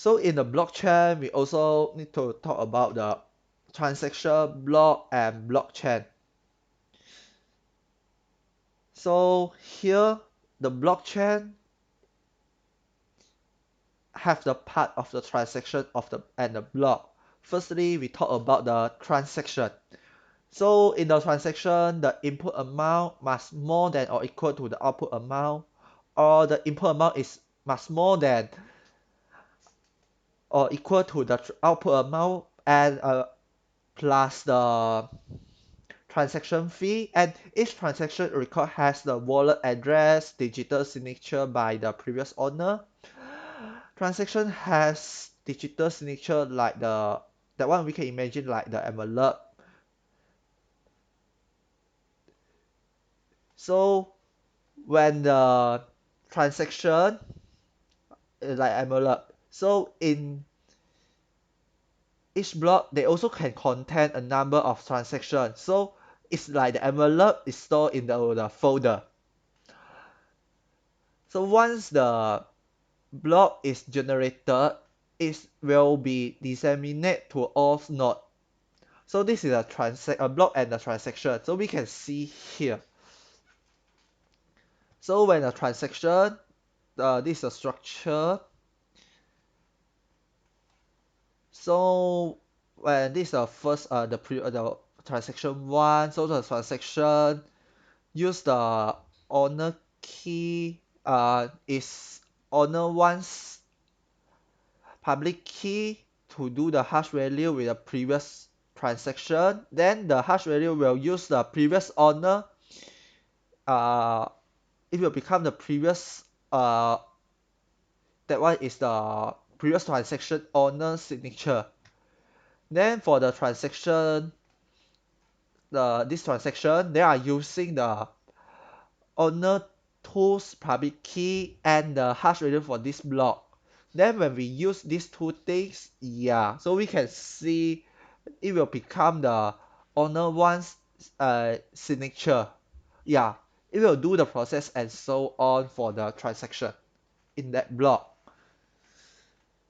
So in the blockchain, we also need to talk about the transaction, block, and blockchain. So here, the blockchain have the part of the transaction of the and the block. Firstly, we talk about the transaction. So in the transaction, the input amount must more than or equal to the output amount, or the input amount is must more than or equal to the output amount and plus the transaction fee, and each transaction record has the wallet address, digital signature by the previous owner. Transaction has digital signature like that one we can imagine like the envelope. So when the transaction is like envelope, so in each block they also can contain a number of transactions. So it's like the envelope is stored in the folder. So once the block is generated, it will be disseminated to all nodes. So this is a block and a transaction. So we can see here. So when a transaction, this is a structure. So when this is the first, the transaction one. So the transaction use the owner key. Is owner one's public key to do the hash value with the previous transaction. Then the hash value will use the previous owner. Uh, it will become the previous that one is the previous transaction owner signature. Then for the transaction, this transaction, they are using the owner tools public key and the hash value for this block. Then when we use these two things, yeah, so we can see it will become the owner one's signature. Yeah, it will do the process and so on for the transaction in that block.